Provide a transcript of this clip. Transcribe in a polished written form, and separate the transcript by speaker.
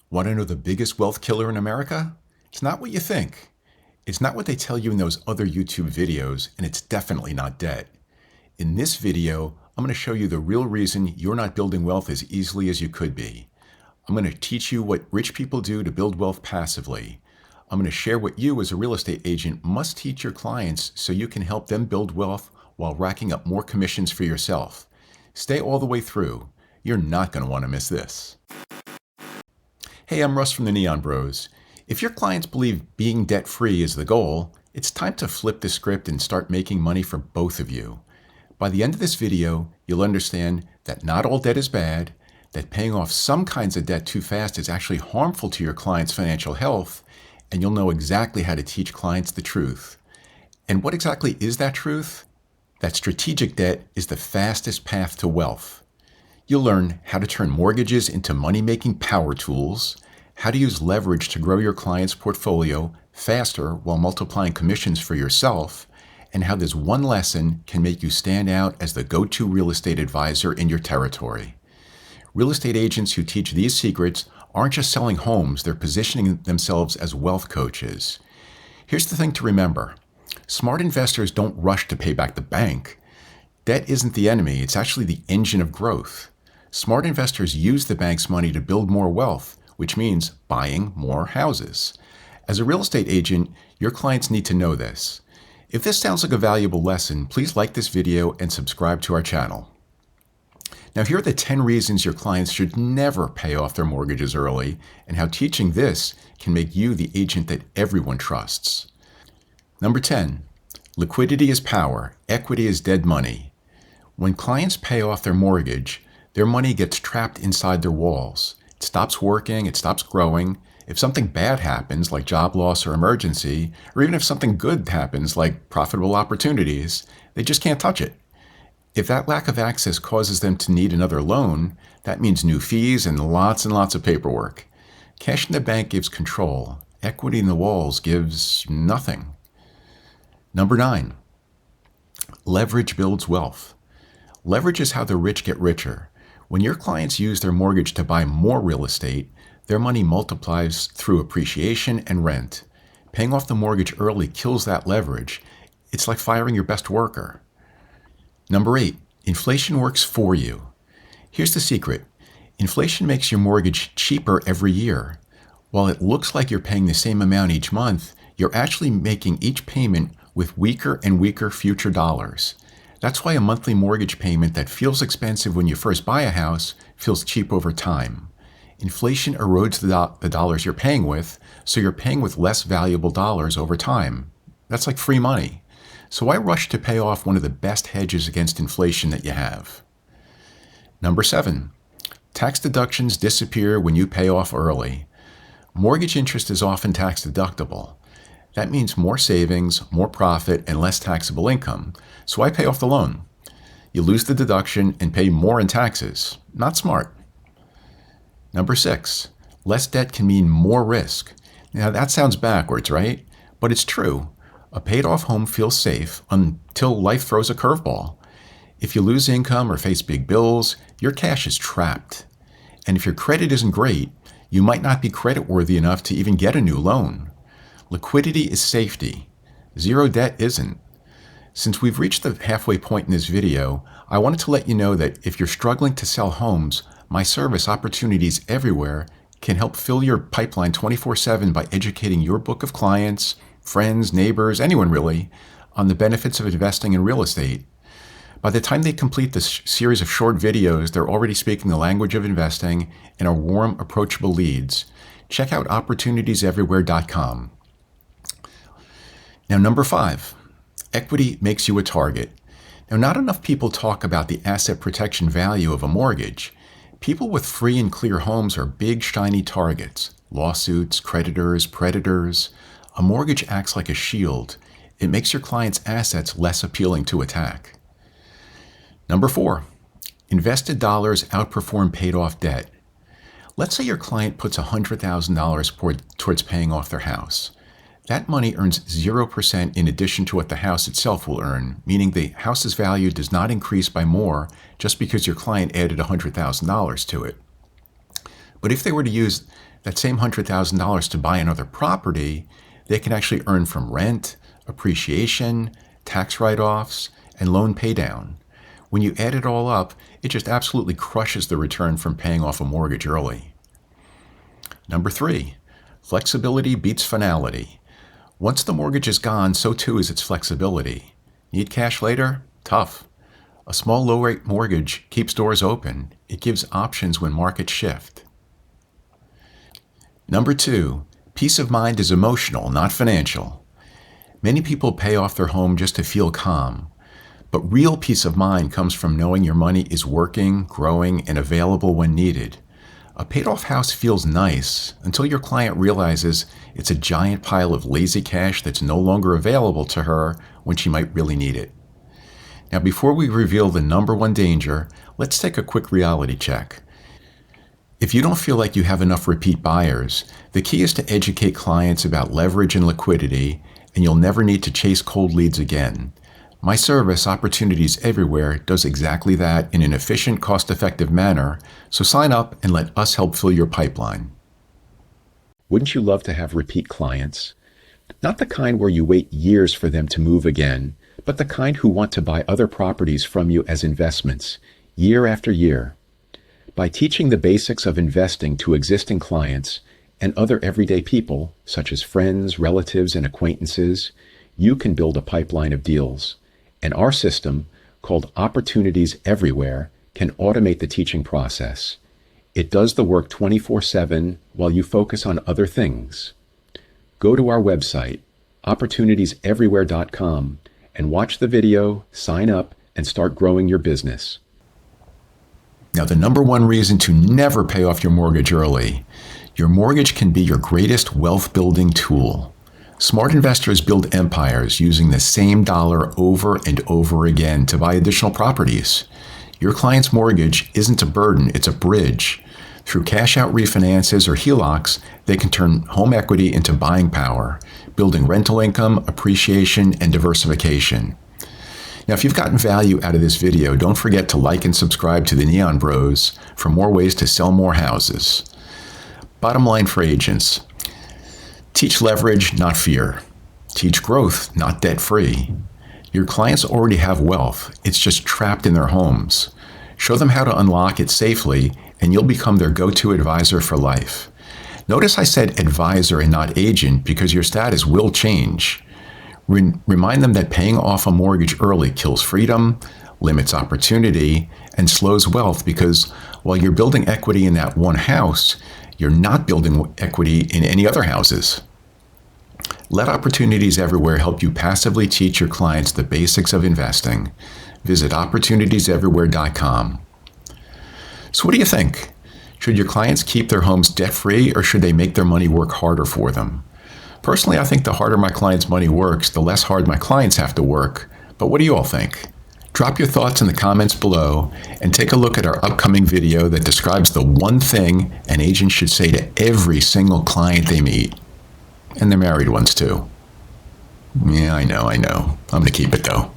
Speaker 1: Want to know the biggest wealth killer in America? It's not what you think. It's not what they tell you in those other YouTube videos, and it's definitely not debt. In this video, I'm going to show you the real reason you're not building wealth as easily as you could be. I'm going to teach you what rich people do to build wealth passively. I'm going to share what you as a real estate agent must teach your clients so you can help them build wealth while racking up more commissions for yourself. Stay all the way through. You're not going to want to miss this. Hey, I'm Russ from the Neon Bros. If your clients believe being debt-free is the goal, it's time to flip the script and start making money for both of you. By the end of this video, you'll understand that not all debt is bad, that paying off some kinds of debt too fast is actually harmful to your client's financial health, and you'll know exactly how to teach clients the truth. And what exactly is that truth? That strategic debt is the fastest path to wealth. You'll learn how to turn mortgages into money-making power tools, how to use leverage to grow your client's portfolio faster while multiplying commissions for yourself, and how this one lesson can make you stand out as the go-to real estate advisor in your territory. Real estate agents who teach these secrets aren't just selling homes, they're positioning themselves as wealth coaches. Here's the thing to remember. Smart investors don't rush to pay back the bank. Debt isn't the enemy, it's actually the engine of growth. Smart investors use the bank's money to build more wealth, which means buying more houses. As a real estate agent, your clients need to know this. If this sounds like a valuable lesson, please like this video and subscribe to our channel. Now, here are the 10 reasons your clients should never pay off their mortgages early, and how teaching this can make you the agent that everyone trusts. Number 10, liquidity is power, equity is dead money. When clients pay off their mortgage, their money gets trapped inside their walls. It stops working, it stops growing. If something bad happens, like job loss or emergency, or even if something good happens, like profitable opportunities, they just can't touch it. If that lack of access causes them to need another loan, that means new fees and lots of paperwork. Cash in the bank gives control. Equity in the walls gives nothing. Number 9, leverage builds wealth. Leverage is how the rich get richer. When your clients use their mortgage to buy more real estate, their money multiplies through appreciation and rent. Paying off the mortgage early kills that leverage. It's like firing your best worker. Number 8, inflation works for you. Here's the secret. Inflation makes your mortgage cheaper every year. While it looks like you're paying the same amount each month, you're actually making each payment with weaker and weaker future dollars. That's why a monthly mortgage payment that feels expensive when you first buy a house feels cheap over time. Inflation erodes the dollars you're paying with, so you're paying with less valuable dollars over time. That's like free money. So why rush to pay off one of the best hedges against inflation that you have? Number 7, tax deductions disappear when you pay off early. Mortgage interest is often tax deductible. That means more savings, more profit, and less taxable income. So why pay off the loan? You lose the deduction and pay more in taxes. Not smart. Number 6, less debt can mean more risk. Now that sounds backwards, right? But it's true. A paid-off home feels safe until life throws a curveball. If you lose income or face big bills, your cash is trapped. And if your credit isn't great, you might not be creditworthy enough to even get a new loan. Liquidity is safety. Zero debt isn't. Since we've reached the halfway point in this video, I wanted to let you know that if you're struggling to sell homes, my service, Opportunities Everywhere, can help fill your pipeline 24/7 by educating your book of clients, friends, neighbors, anyone really, on the benefits of investing in real estate. By the time they complete this series of short videos, they're already speaking the language of investing and are warm, approachable leads. Check out opportunitieseverywhere.com. Now, number 5, equity makes you a target. Now, not enough people talk about the asset protection value of a mortgage. People with free and clear homes are big, shiny targets. Lawsuits, creditors, predators. A mortgage acts like a shield. It makes your client's assets less appealing to attack. Number 4, invested dollars outperform paid-off debt. Let's say your client puts $100,000 towards paying off their house. That money earns 0% in addition to what the house itself will earn, meaning the house's value does not increase by more just because your client added $100,000 to it. But if they were to use that same $100,000 to buy another property, they can actually earn from rent, appreciation, tax write-offs, and loan paydown. When you add it all up, it just absolutely crushes the return from paying off a mortgage early. Number 3, flexibility beats finality. Once the mortgage is gone, so too is its flexibility. Need cash later? Tough. A small low-rate mortgage keeps doors open. It gives options when markets shift. Number 2, peace of mind is emotional, not financial. Many people pay off their home just to feel calm. But real peace of mind comes from knowing your money is working, growing, and available when needed. A paid-off house feels nice until your client realizes it's a giant pile of lazy cash that's no longer available to her when she might really need it. Now, before we reveal the number one danger, let's take a quick reality check. If you don't feel like you have enough repeat buyers, the key is to educate clients about leverage and liquidity, and you'll never need to chase cold leads again. My service, Opportunities Everywhere, does exactly that in an efficient, cost-effective manner, so sign up and let us help fill your pipeline. Wouldn't you love to have repeat clients? Not the kind where you wait years for them to move again, but the kind who want to buy other properties from you as investments, year after year. By teaching the basics of investing to existing clients and other everyday people, such as friends, relatives, and acquaintances, you can build a pipeline of deals. And our system, called Opportunities Everywhere, can automate the teaching process. It does the work 24/7 while you focus on other things. Go to our website, opportunitieseverywhere.com, and watch the video, sign up, and start growing your business. Now, the number one reason to never pay off your mortgage early. Your mortgage can be your greatest wealth-building tool. Smart investors build empires using the same dollar over and over again to buy additional properties. Your client's mortgage isn't a burden, it's a bridge. Through cash-out refinances or HELOCs, they can turn home equity into buying power, building rental income, appreciation, and diversification. Now, if you've gotten value out of this video, don't forget to like and subscribe to the Neon Bros for more ways to sell more houses. Bottom line for agents. Teach leverage, not fear. Teach growth, not debt-free. Your clients already have wealth. It's just trapped in their homes. Show them how to unlock it safely, and you'll become their go-to advisor for life. Notice I said advisor and not agent because your status will change. Remind them that paying off a mortgage early kills freedom, limits opportunity, and slows wealth because while you're building equity in that one house, you're not building equity in any other houses. Let Opportunities Everywhere help you passively teach your clients the basics of investing. Visit opportunitieseverywhere.com. So what do you think? Should your clients keep their homes debt-free or should they make their money work harder for them? Personally, I think the harder my clients' money works, the less hard my clients have to work. But what do you all think? Drop your thoughts in the comments below and take a look at our upcoming video that describes the one thing an agent should say to every single client they meet. And the married ones too. Yeah, I know. I'm going to keep it though.